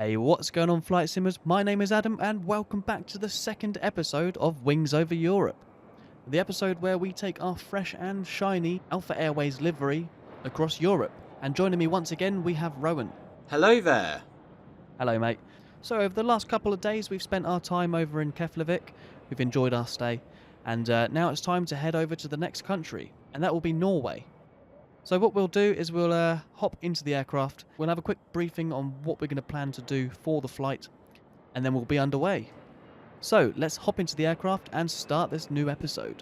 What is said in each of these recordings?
Hey, what's going on, Flight Simmers? My name is Adam, and welcome back to the second episode of Wings Over Europe. The episode where we take our fresh and shiny Alpha Airways livery across Europe. And joining me once again, we have Rowan. Hello there. Hello, mate. So, over the last couple of days, we've spent our time over in Keflavik. We've enjoyed our stay. And now it's time to head over to the next country, and that will be Norway. So what we'll do is we'll hop into the aircraft, we'll have a quick briefing on what we're going to plan to do for the flight, and then we'll be underway. So let's hop into the aircraft and start this new episode.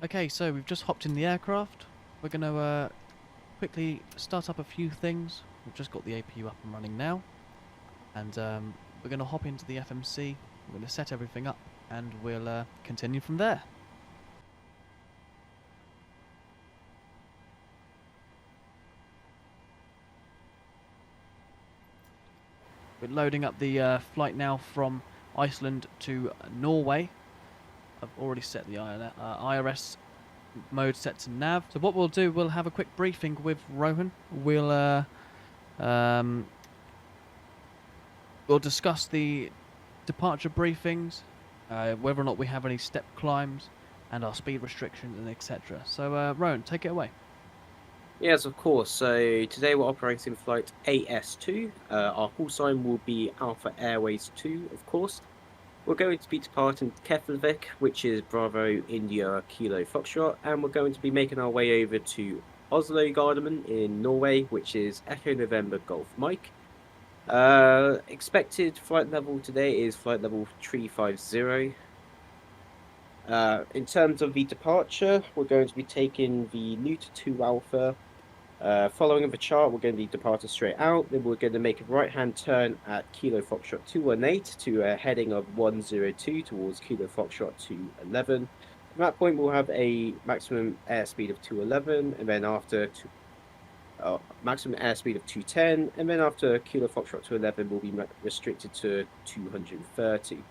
Okay, so we've just hopped in the aircraft. We're going to quickly start up a few things. We've just got the APU up and running now. And we're going to hop into the FMC. We're going to set everything up and we'll continue from there. We're loading up the flight now from Iceland to Norway. I've already set the IRS mode set to nav. So what we'll do, we'll have a quick briefing with Rohan. We'll discuss the departure briefings, whether or not we have any step climbs, and our speed restrictions, and etc. So Rohan, take it away. Yes, of course. So today we're operating flight AS2. Our call sign will be Alpha Airways 2, of course. We're going to be departing Keflavik, which is Bravo India Kilo Foxtrot, and we're going to be making our way over to Oslo Gardermoen in Norway, which is Echo November Golf Mike. Expected flight level today is flight level 350. In terms of the departure, we're going to be taking the Nuta 2 Alpha. Following the chart, we're going to be departing straight out. Then we're going to make a right-hand turn at Kilo Foxtrot 218 to a heading of 102 towards Kilo Foxtrot 211. From that point, we'll have a maximum airspeed of 211, and then after maximum airspeed of 210, and then after Kilo Foxtrot 211, we'll be restricted to 230.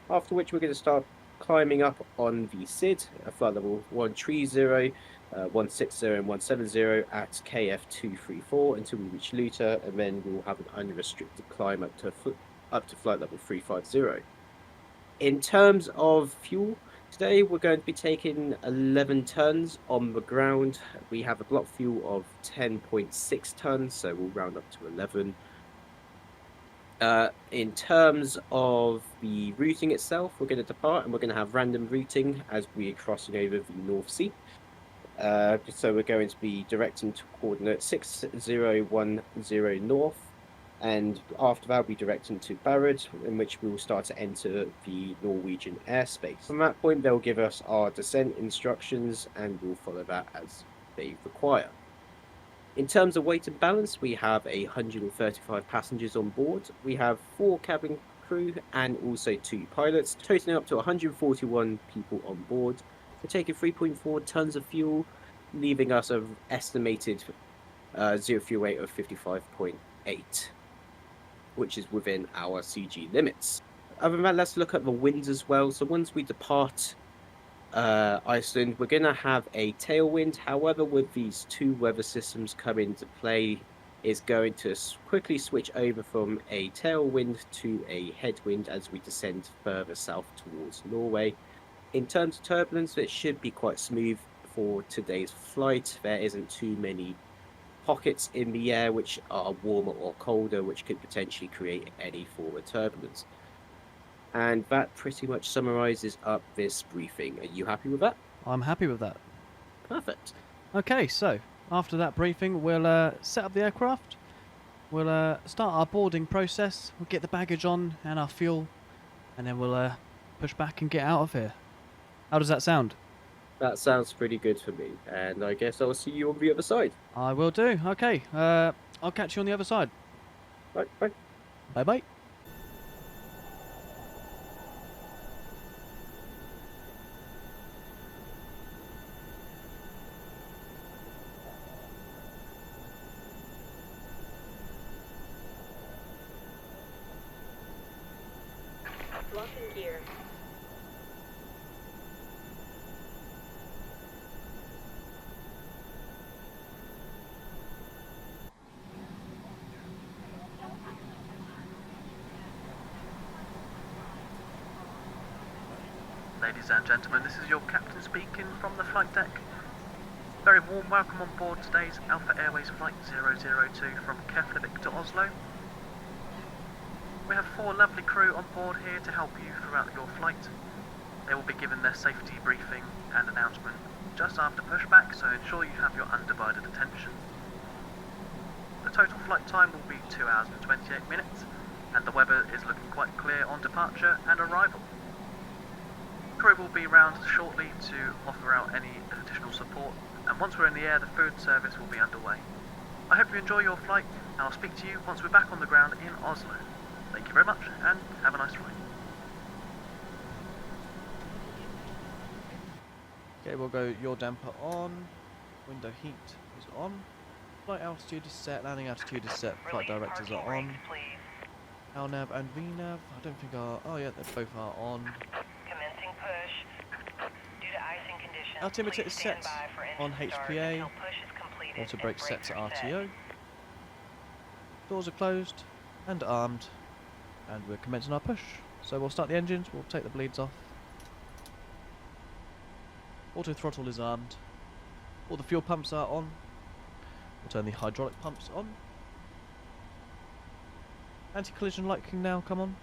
After which, we're going to start climbing up on the SID at flight level 130. 160 and 170 at KF234 until we reach Luta, and then we'll have an unrestricted climb up to flight level 350. In terms of fuel, today we're going to be taking 11 tons on the ground. We have a block fuel of 10.6 tons, so we'll round up to 11. In terms of the routing itself, we're going to depart and we're going to have random routing as we're crossing over the North Sea. So we're going to be directing to coordinate 6010 north, and after that we'll be directing to Barrett, in which we will start to enter the Norwegian airspace. From that point they'll give us our descent instructions and we'll follow that as they require. In terms of weight and balance, we have 135 passengers on board. We have 4 cabin crew and also 2 pilots, totaling up to 141 people on board. We're taking 3.4 tons of fuel, leaving us an estimated zero fuel weight of 55.8, which is within our CG limits. Other than that, let's look at the winds as well. So once we depart Iceland, we're going to have a tailwind. However, with these 2 weather systems come into play, is going to quickly switch over from a tailwind to a headwind as we descend further south towards Norway. In terms of turbulence, it should be quite smooth for today's flight. There isn't too many pockets in the air which are warmer or colder, which could potentially create any form of turbulence. And that pretty much summarizes up this briefing. Are you happy with that? I'm happy with that. Perfect. Okay, so after that briefing, we'll set up the aircraft. We'll start our boarding process. We'll get the baggage on and our fuel, and then we'll push back and get out of here. How does that sound? That sounds pretty good for me. And I guess I'll see you on the other side. I will do. Okay, I'll catch you on the other side. Bye. Bye. Bye-bye. Locking gear. Ladies and gentlemen, this is your captain speaking from the flight deck. Very warm welcome on board today's Alpha Airways Flight 002 from Keflavik to Oslo. We have 4 lovely crew on board here to help you throughout your flight. They will be given their safety briefing and announcement just after pushback, so ensure you have your undivided attention. The total flight time will be 2 hours and 28 minutes, and the weather is looking quite clear on departure and arrival. Crew will be round shortly to offer out any additional support, and once we're in the air, the food service will be underway. I hope you enjoy your flight, and I'll speak to you once we're back on the ground in Oslo. Thank you very much, and have a nice flight. Okay, we'll go yaw damper on, window heat is on, flight altitude is set, landing altitude is set, flight directors are on, LNAV and VNAV, I don't think are, oh yeah, they both are on. Commencing push. Due to icing conditions, Altimeter please is stand set by for on engine start HPA, until push is completed auto and brake set to brakes are set. RTO, doors are closed and armed, and we're commencing our push. So we'll start the engines, we'll take the bleeds off. Auto throttle is armed. All the fuel pumps are on. We'll turn the hydraulic pumps on. Anti-collision light can now come on.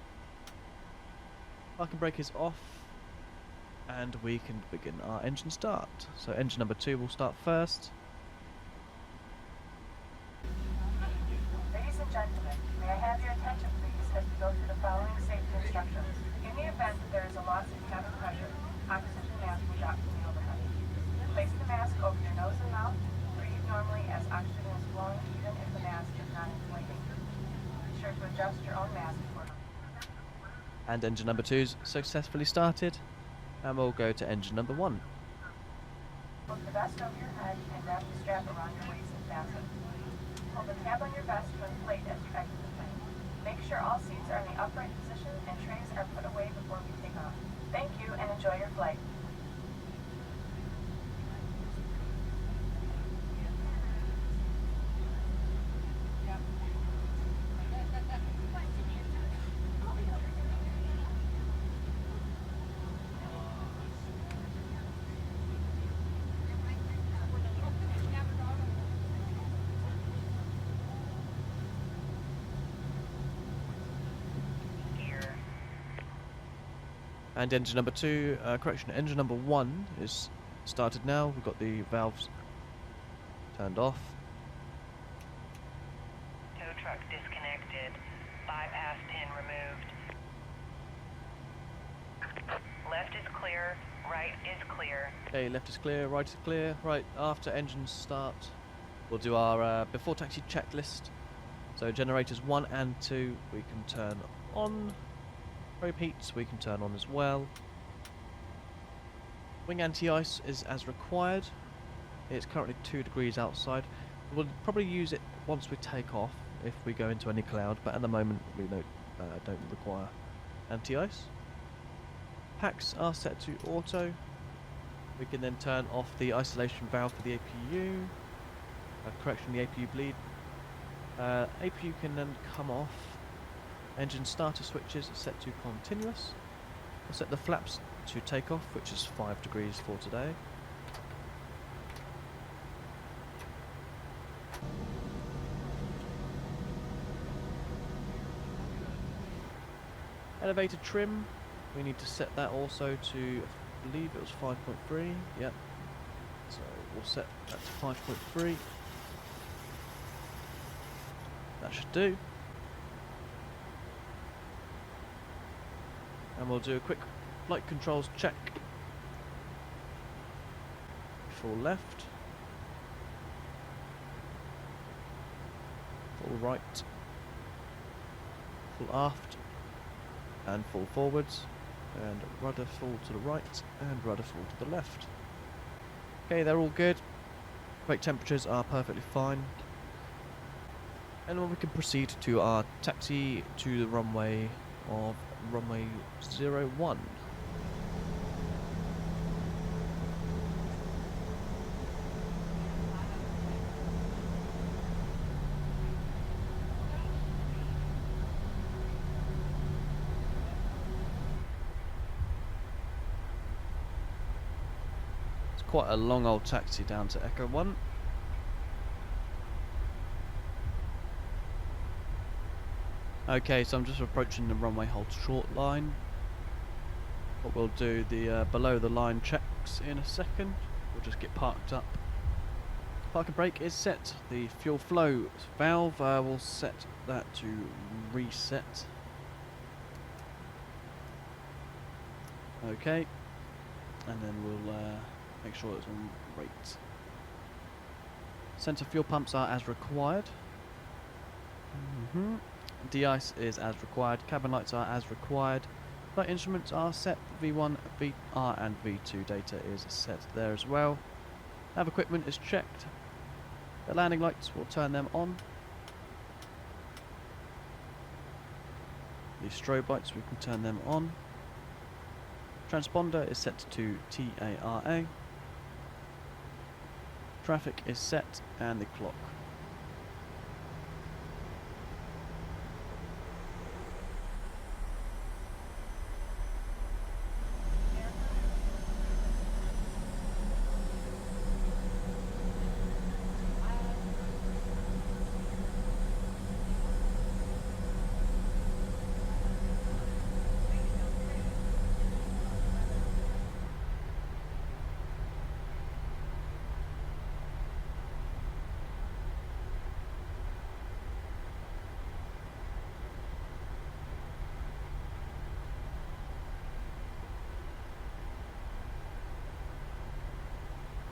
Parking brake is off. And we can begin our engine start. So engine number 2 will start first. Ladies and gentlemen, may I have your attention please as we go through the following safety instructions. In the event that there is a loss in cabin pressure, oxygen mask will drop from the overhead. Place the mask over your nose and mouth. Breathe normally as oxygen is flowing even if the mask is not inflating. Be sure to adjust your own mask before. And engine number 2's successfully started. And we'll go to engine number 1. Put the vest over your head and wrap the strap around your waist and fasten. Hold the tab on your vest to inflate as you exit the plane. Make sure all seats are in the upright position and trays are put away before we take off. Thank you and enjoy your flight. Gear. And engine number 2, engine number 1 is started now. We've got the valves turned off. Tow truck disconnected. Bypass pin removed. Left is clear. Right is clear. Okay, left is clear, right is clear. Right, after engine start, we'll do our before taxi checklist. So generators 1 and 2 we can turn on. Probe heats we can turn on as well. Wing anti-ice is as required. It's currently 2 degrees outside. We'll probably use it once we take off if we go into any cloud, but at the moment we don't require anti-ice. Packs are set to auto. We can then turn off the isolation valve for the APU. Correction, the APU bleed. APU can then come off. Engine starter switches are set to continuous. We'll set the flaps to takeoff, which is 5 degrees for today. Elevator trim, we need to set that also to, I believe it was 5.3, yep. So we'll set that to 5.3. That should do. And we'll do a quick flight controls check. Full left. Full right. Full aft. And full forwards. And rudder full to the right. And rudder full to the left. Okay, they're all good. Brake temperatures are perfectly fine. And then we can proceed to our taxi to the runway of runway 01. It's quite a long old taxi down to Echo 1. Okay, so I'm just approaching the runway hold short line. What we'll do, the below the line checks in a second. We'll just get parked up. Parking brake is set. The fuel flow valve, we'll set that to reset. Okay, and then we'll make sure it's on rate. Centre fuel pumps are as required. De-ice is as required. Cabin lights are as required. Flight instruments are set. V1, VR and V2 data is set there as well. Nav equipment is checked. The landing lights, will turn them on. The strobe lights, we can turn them on. Transponder is set to TARA. Traffic is set, and the clock.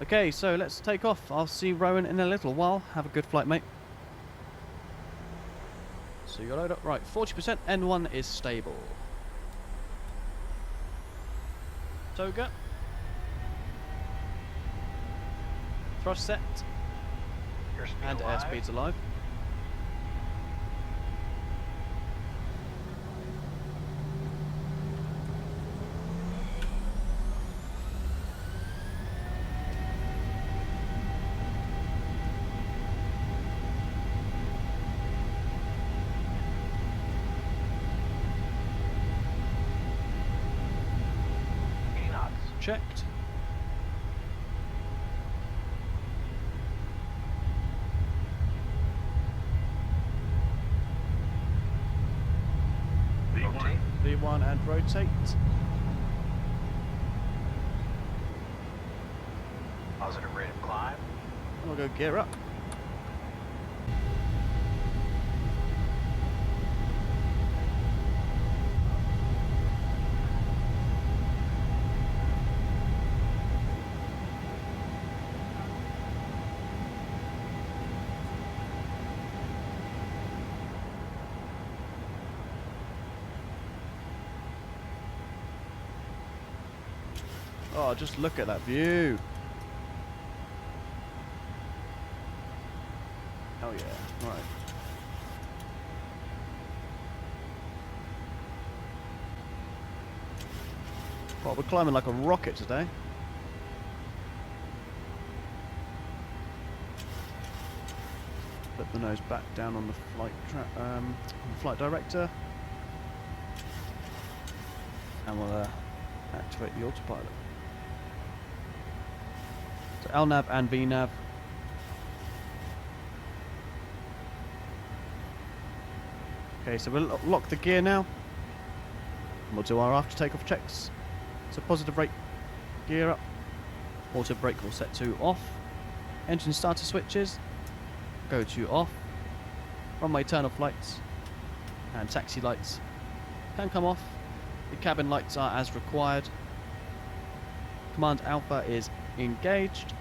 Okay, so let's take off. I'll see Rowan in a little while. Have a good flight, mate. So you load up. Right, 40%. N1 is stable. Toga. Thrust set. And airspeed's alive. Checked. V1 and rotate. Positive rate of climb. We'll go gear up. Oh, just look at that view. Oh yeah, right. Well, we're climbing like a rocket today. But drop the nose back down on the flight director, and we'll activate the autopilot. So LNAV and VNAV. Okay, so we'll lock the gear now. And we'll do our after takeoff checks. So positive rate, gear up. Auto brake will set to off. Engine starter switches go to off. Runway turn off lights and taxi lights can come off. The cabin lights are as required. Command Alpha is engaged.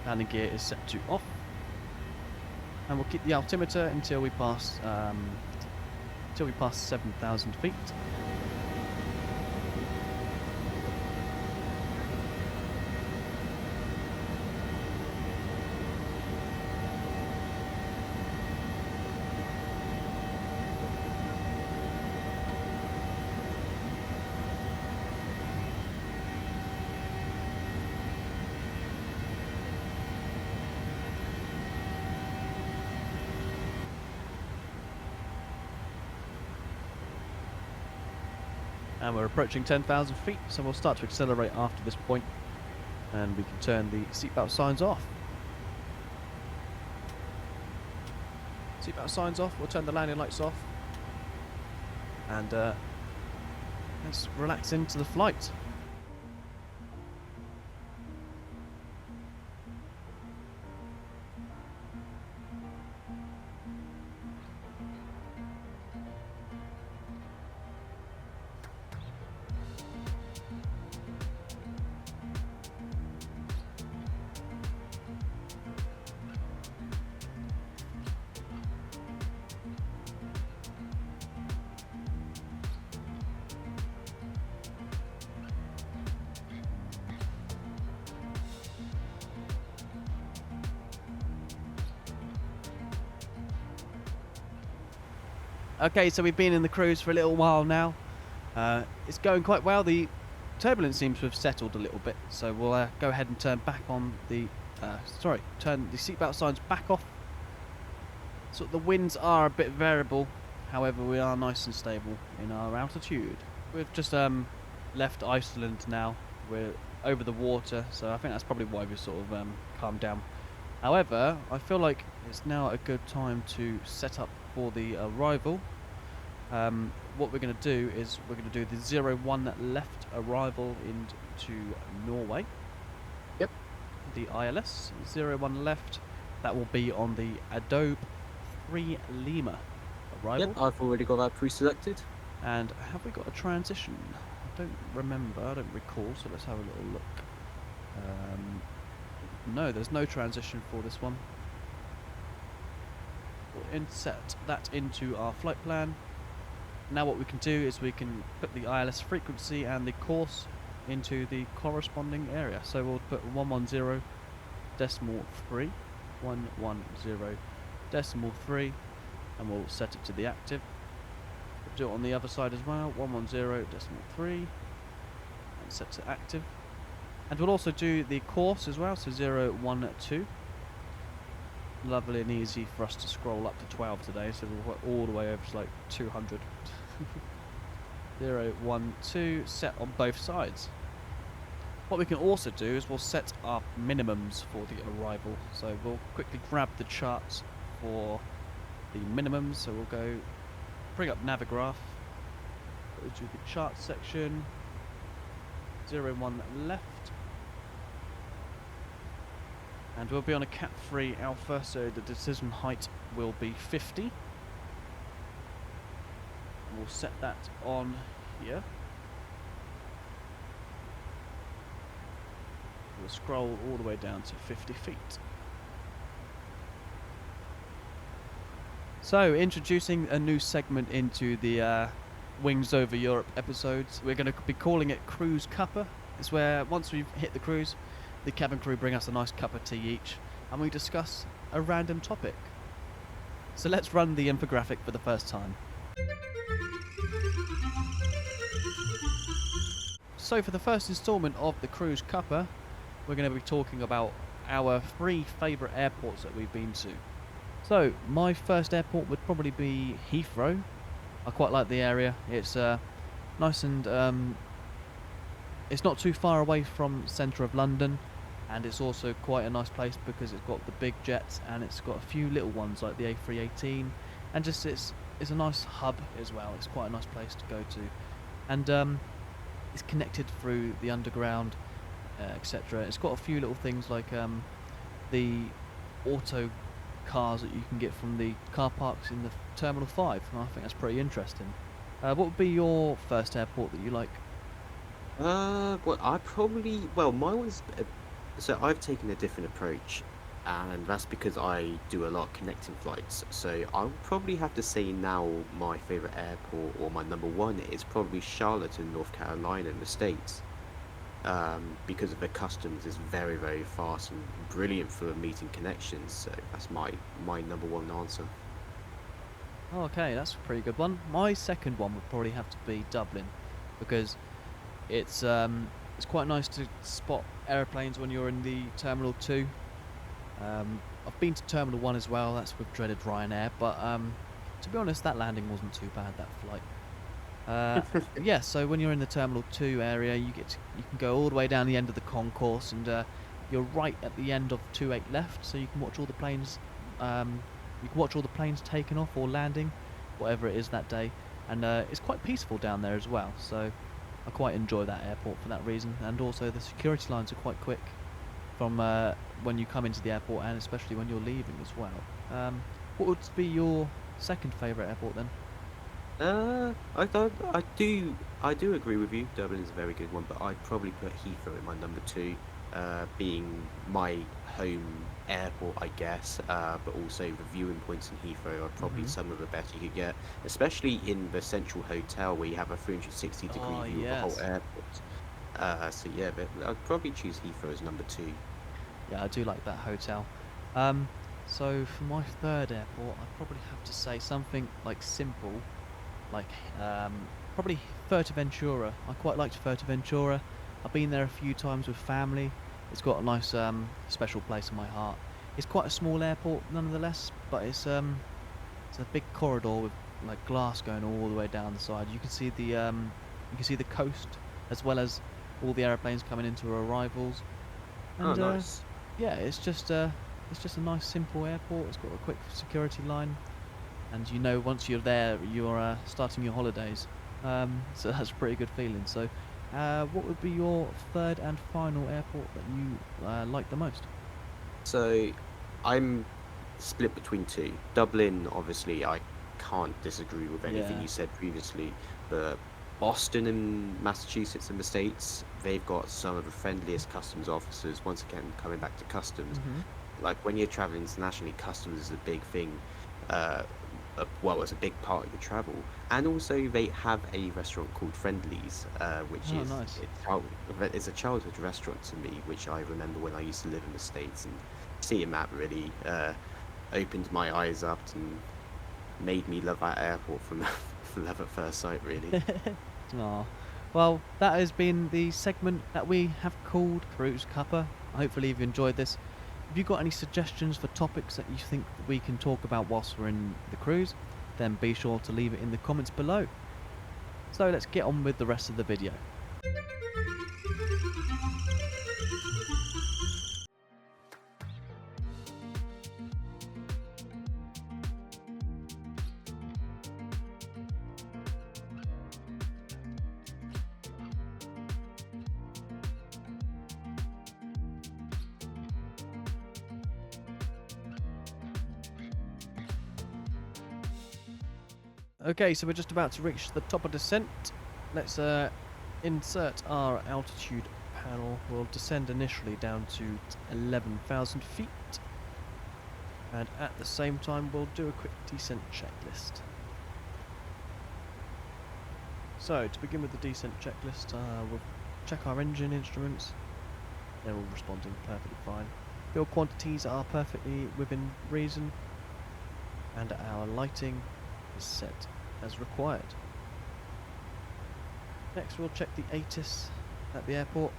Landing gear is set to off. And we'll keep the altimeter until we pass 7,000 feet. And we're approaching 10,000 feet, so we'll start to accelerate after this point, and we can turn the seatbelt signs off. Seatbelt signs off, we'll turn the landing lights off, and let's relax into the flight. Okay, so we've been in the cruise for a little while now. It's going quite well. The turbulence seems to have settled a little bit, so we'll go ahead and turn back on the turn the seatbelt signs back off. So the winds are a bit variable, however we are nice and stable in our altitude. We've just left Iceland now. We're over the water, so I think that's probably why we've sort of calmed down. However, I feel like it's now a good time to set up for the arrival. What we're going to do is we're going to do the 01 left arrival into Norway. Yep. The ILS 01 left. That will be on the Addons 3 Lima arrival. Yep, I've already got that pre-selected. And have we got a transition? I don't remember. I don't recall. So let's have a little look. No, there's no transition for this one. We'll insert that into our flight plan. Now what we can do is we can put the ILS frequency and the course into the corresponding area. So we'll put 110.3, 110.3, and we'll set it to the active. We'll do it on the other side as well, 110.3, and set to active. And we'll also do the course as well, so 012. Lovely and easy for us to scroll up to 12 today, so we'll work all the way over to like 200. 012 set on both sides. What we can also do is we'll set our minimums for the arrival. So we'll quickly grab the charts for the minimums. So we'll go bring up Navigraph, go to the chart section, 01 left. And we'll be on a Cat 3 Alpha, so the decision height will be 50. We'll set that on here. We'll scroll all the way down to 50 feet. So, introducing a new segment into the Wings Over Europe episodes. We're going to be calling it Cruise Cuppa. It's where once we've hit the cruise, the cabin crew bring us a nice cup of tea each, and we discuss a random topic. So let's run the infographic for the first time. So for the first instalment of the Cruise Cuppa, we're going to be talking about our 3 favourite airports that we've been to. So, my first airport would probably be Heathrow. I quite like the area. It's nice and it's not too far away from centre of London, and it's also quite a nice place because it's got the big jets and it's got a few little ones like the A318, and just it's a nice hub as well. It's quite a nice place to go to, and it's connected through the underground, etc. It's got a few little things like the auto cars that you can get from the car parks in the Terminal 5, and I think that's pretty interesting. What would be your first airport that you like? Well, mine was. So I've taken a different approach, and that's because I do a lot of connecting flights. So I would probably have to say now my favorite airport, or my number one, is probably Charlotte in North Carolina in the States. Because of the customs is very, very fast and brilliant for meeting connections. So that's my number one answer. Oh, okay, that's a pretty good one. My second one would probably have to be Dublin, because it's quite nice to spot aeroplanes when you're in the Terminal 2. I've been to Terminal 1 as well. That's with dreaded Ryanair, but to be honest, that landing wasn't too bad, that flight. Yeah, so when you're in the Terminal 2 area, you can go all the way down the end of the concourse, and you're right at the end of 28 left, so you can watch all the planes. Taking off or landing, whatever it is that day, and it's quite peaceful down there as well. So I quite enjoy that airport for that reason, and also the security lines are quite quick from when you come into the airport, and especially when you're leaving as well. What would be your second favourite airport then? I do agree with you. Dublin is a very good one, but I'd probably put Heathrow in my number two, being my home airport, I guess. But also the viewing points in Heathrow are probably Hmm. some of the best you could get, especially in the central hotel where you have a 360-degree Oh view of the whole yes, airport. So yeah, but I'd probably choose Heathrow as number two. yeah, I do like that hotel. Um, so for my third airport, I'd probably have to say something like simple, like probably Fuerteventura. I quite liked Fuerteventura. I've been there a few times with family. It's got a nice special place in my heart. It's quite a small airport nonetheless, but it's a big corridor with like glass going all the way down the side. You can see the coast as well as all the aeroplanes coming into arrivals. Oh, And nice. yeah, it's just a nice simple airport. It's got a quick security line, and you know once you're there, you're starting your holidays. So that's a pretty good feeling. So, what would be your third and final airport that you like the most? So I'm split between two. Dublin, obviously, I can't disagree with anything Yeah. you said previously, but Boston and Massachusetts in the States, they've got some of the friendliest customs officers. Once again, coming back to customs, Mhm. like when you're traveling internationally, customs is a big thing. Uh, well, it's a big part of your travel, and also they have a restaurant called Friendlies, which Oh, is nice. it's a childhood restaurant to me, which I remember when I used to live in the States, and seeing that really opened my eyes up and made me love that airport from from love at first sight, really. Aw. Well, that has been the segment that we have called Cruise Cuppa. Hopefully you've enjoyed this. If you've got any suggestions for topics that you think that we can talk about whilst we're in the cruise, then be sure to leave it in the comments below. So let's get on with the rest of the video. Okay, so we're just about to reach the top of descent. Let's insert our altitude panel. We'll descend initially down to 11,000 feet. And at the same time, we'll do a quick descent checklist. So, to begin with the descent checklist, we'll check our engine instruments. They're all responding perfectly fine. Fuel quantities are perfectly within reason. And our lighting is set as required. Next we'll check the ATIS at the airport.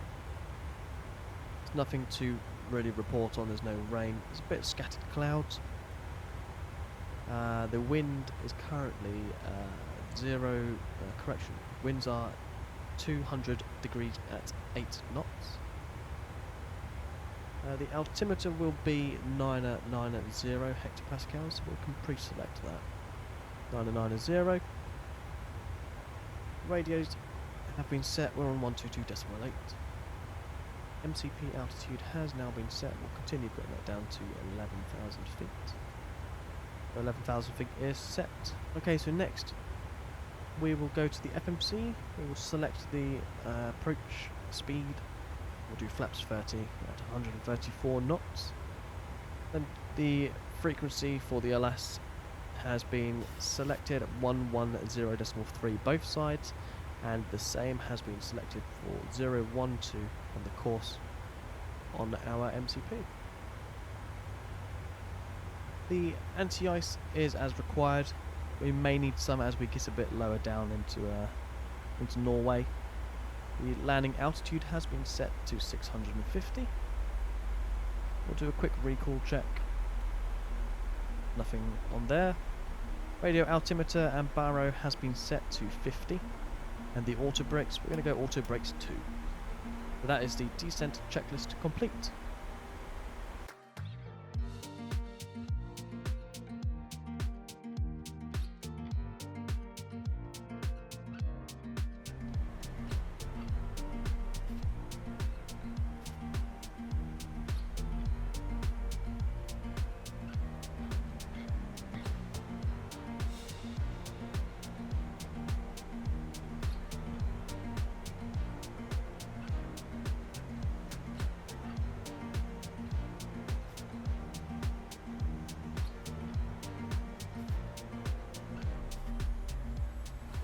There's nothing to really report on. There's no rain. There's a bit of scattered clouds. The wind is currently correction. Winds are 200 degrees at 8 knots. The altimeter will be 990 hectopascals, so we can pre-select that. 990. Radios have been set, we're on 122.8. MCP altitude has now been set, we'll continue putting that down to 11,000 feet. 11,000 feet is set. Okay, so next we will go to the FMC, we will select the approach speed, we'll do flaps 30 at 134 knots. Then the frequency for the LS has been selected at 110.3 both sides, and the same has been selected for 012 on the course on our MCP. The anti-ice is as required. We may need some as we get a bit lower down into Norway. The landing altitude has been set to 650. We'll do a quick recall check. Nothing on there. Radio altimeter and baro has been set to 50. And the auto brakes, we're going to go auto brakes 2. So that is the descent checklist complete.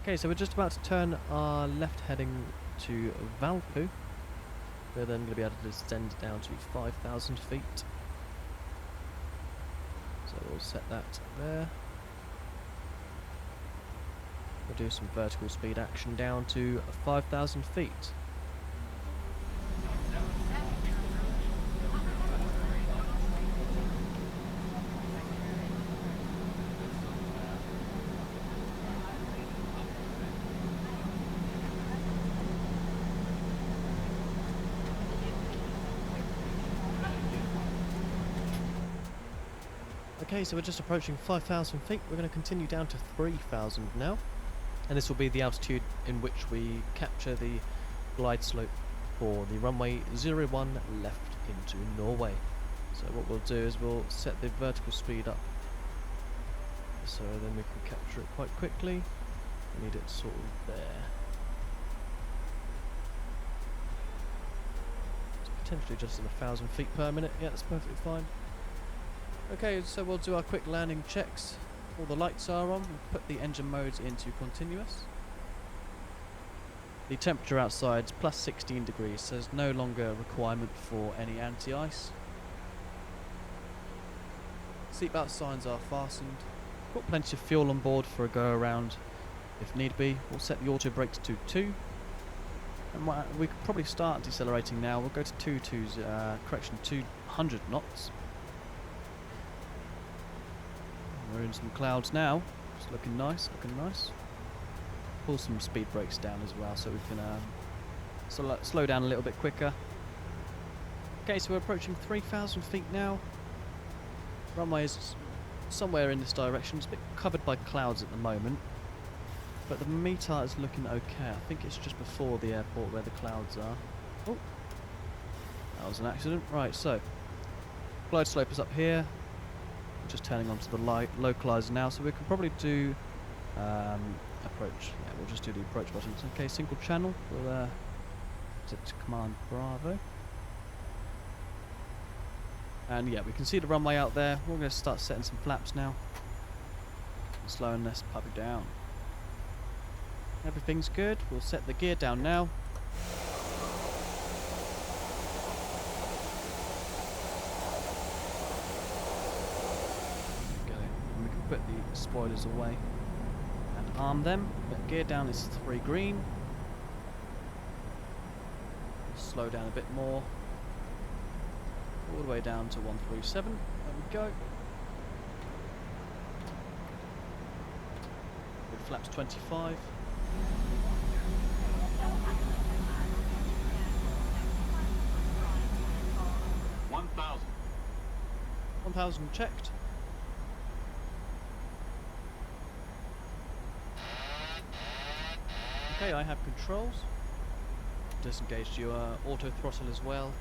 Okay, so we're just about to turn our left heading to Valpo. We're then going to be able to descend down to 5,000 feet. So we'll set that there. We'll do some vertical speed action down to 5,000 feet. Okay, so we're just approaching 5,000 feet. We're going to continue down to 3,000 now. And this will be the altitude in which we capture the glide slope for the runway 01 left into Norway. So what we'll do is we'll set the vertical speed up so then we can capture it quite quickly. We need it sort of there. It's potentially just at 1,000 feet per minute. Yeah, that's perfectly fine. Okay, so we'll do our quick landing checks. All the lights are on. We'll put the engine modes into continuous. The temperature outside is plus 16 degrees, so there's no longer a requirement for any anti-ice. Seatbelt signs are fastened. Got plenty of fuel on board for a go around if need be. We'll set the auto brakes to 2. And we could probably start decelerating now. We'll go to 200 knots. We're in some clouds now. It's looking nice, looking nice. Pull some speed brakes down as well so we can slow down a little bit quicker. Okay, so we're approaching 3,000 feet now. Runway is somewhere in this direction. It's a bit covered by clouds at the moment, but the METAR is looking okay. I think it's just before the airport where the clouds are. Oh, that was an accident. Right, so glide slope is up here. Just turning onto the localizer now, so we can probably do approach. Yeah, we'll just do the approach buttons. Okay, single channel. We'll set to command Bravo. And yeah, we can see the runway out there. We're going to start setting some flaps now. Slowing this puppy down. Everything's good. We'll set the gear down now. Put the spoilers away and arm them. But gear down is 3 green. Slow down a bit more. All the way down to 137. There we go. With flaps 25. $1,000. 1,000 checked. Okay, I have controls. Disengaged your auto throttle as well.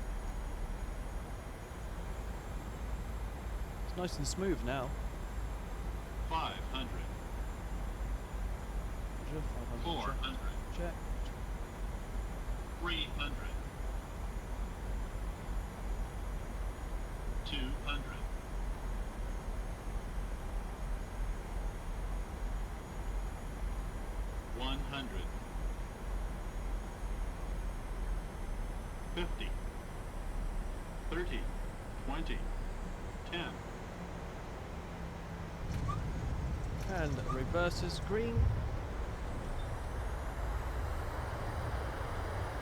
It's nice and smooth now. 500. 500 400. check. 300. 200. 100. 50. 30. 20. 10. And reverses green.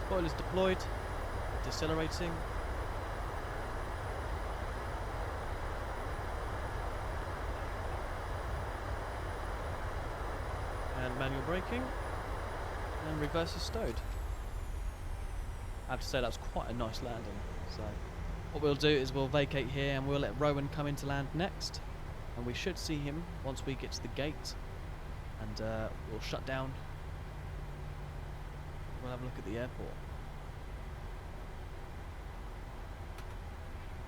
Spoilers deployed. Decelerating. And manual braking. And reverses stowed. I have to say that's quite a nice landing. So what we'll do is we'll vacate here and we'll let Rowan come into land next. And we should see him once we get to the gate. And we'll shut down. We'll have a look at the airport.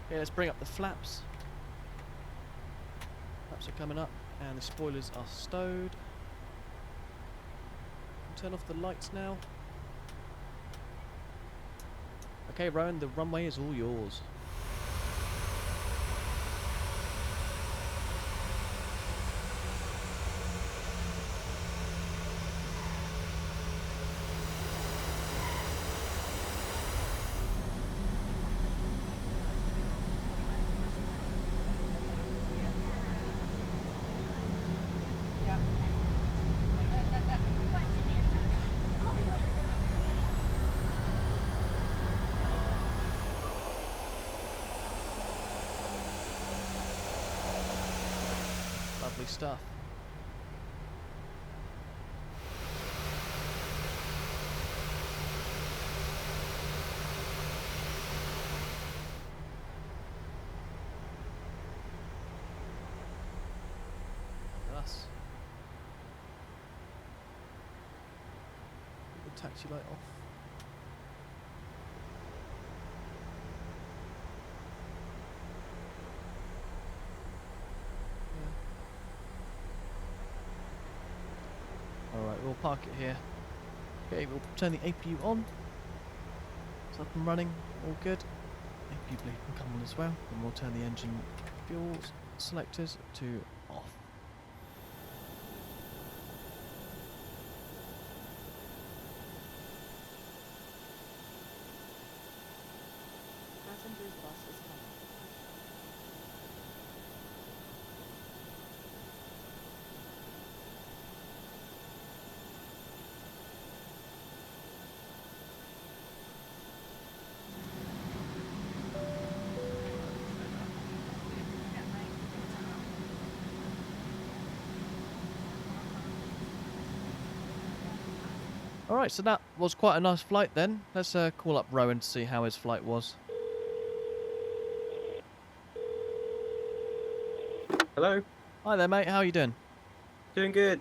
Okay, let's bring up the flaps. Flaps are coming up and the spoilers are stowed. Turn off the lights now. Okay, Rowan, the runway is all yours. Lovely stuff. Us. Put the taxi light off. Alright, we'll park it here. Okay, we'll turn the APU on. It's up and running, all good. APU bleed can come on as well. And we'll turn the engine fuel selectors to off. Passengers bus is coming. Alright, so that was quite a nice flight then. Let's call up Rowan to see how his flight was. Hello. Hi there, mate. How are you doing? Doing good,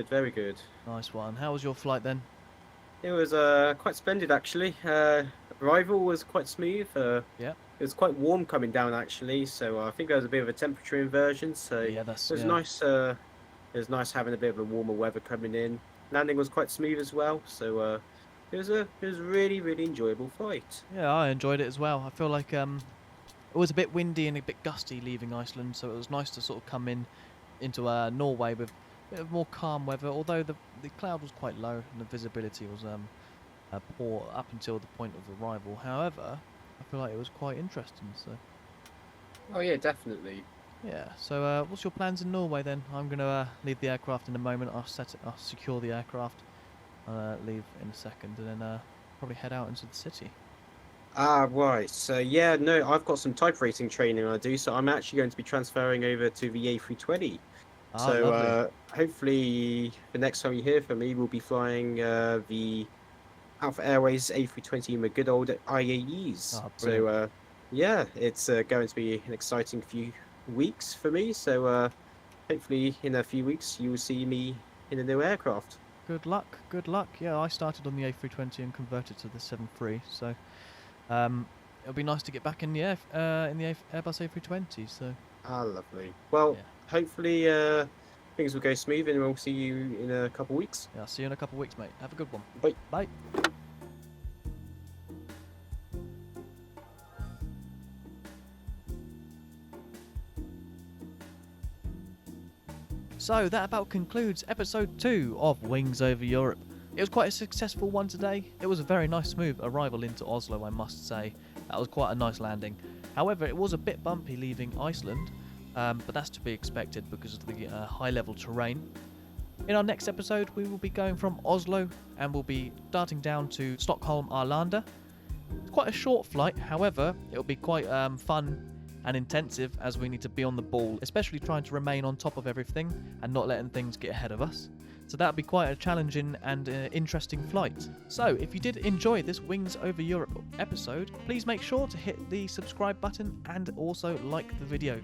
very good. Nice one. How was your flight then? It was quite splendid actually. Arrival was quite smooth. Yeah. It was quite warm coming down actually, so I think there was a bit of a temperature inversion. So Yeah, that's it was nice. It was nice having a bit of a warmer weather coming in. Landing was quite smooth as well, so it was a really enjoyable flight. Yeah, I enjoyed it as well. I feel like it was a bit windy and a bit gusty leaving Iceland, so it was nice to sort of come into Norway with a bit of more calm weather. Although the cloud was quite low and the visibility was poor up until the point of arrival. However, I feel like it was quite interesting. So Oh yeah, definitely. yeah. So what's your plans in Norway then? I'm gonna leave the aircraft in a moment. I'll secure the aircraft. Leave in a second, and then probably head out into the city. Ah, right. So yeah, no, I've got some type rating training I do, so I'm actually going to be transferring over to the A320. Ah, So lovely. hopefully the next time you hear from me, we'll be flying the Alpha Airways A320 in the good old IAEs. Ah, So brilliant. yeah, it's going to be an exciting few weeks for me. So hopefully in a few weeks you will see me in a new aircraft. Good luck. Good luck. Yeah, I started on the A320 and converted to the 7.3, so it'll be nice to get back in the Airbus A320. So Ah, lovely. Well, yeah, hopefully things will go smooth and we'll see you in a couple weeks. yeah. I'll see you in a couple of weeks, mate. Have a good one. Bye. Bye. So that about concludes episode 2 of Wings Over Europe. It was quite a successful one today. It was a very nice smooth arrival into Oslo, I must say. That was quite a nice landing. However, it was a bit bumpy leaving Iceland, but that's to be expected because of the high level terrain. In our next episode, we will be going from Oslo and we'll be darting down to Stockholm Arlanda. It's quite a short flight, however, it'll be quite fun and intensive as we need to be on the ball, especially trying to remain on top of everything and not letting things get ahead of us. So that'll be quite a challenging and interesting flight. So if you did enjoy this Wings Over Europe episode, please make sure to hit the subscribe button and also like the video.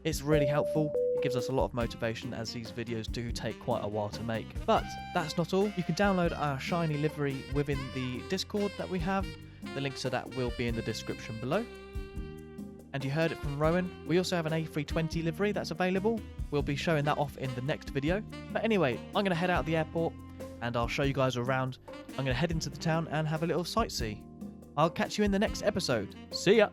It's really helpful. It gives us a lot of motivation as these videos do take quite a while to make. But that's not all. You can download our shiny livery within the Discord that we have. The links to that will be in the description below. And you heard it from Rowan, we also have an A320 livery that's available. We'll be showing that off in the next video. But anyway, I'm going to head out of the airport and I'll show you guys around. I'm going to head into the town and have a little sightsee. I'll catch you in the next episode. See ya!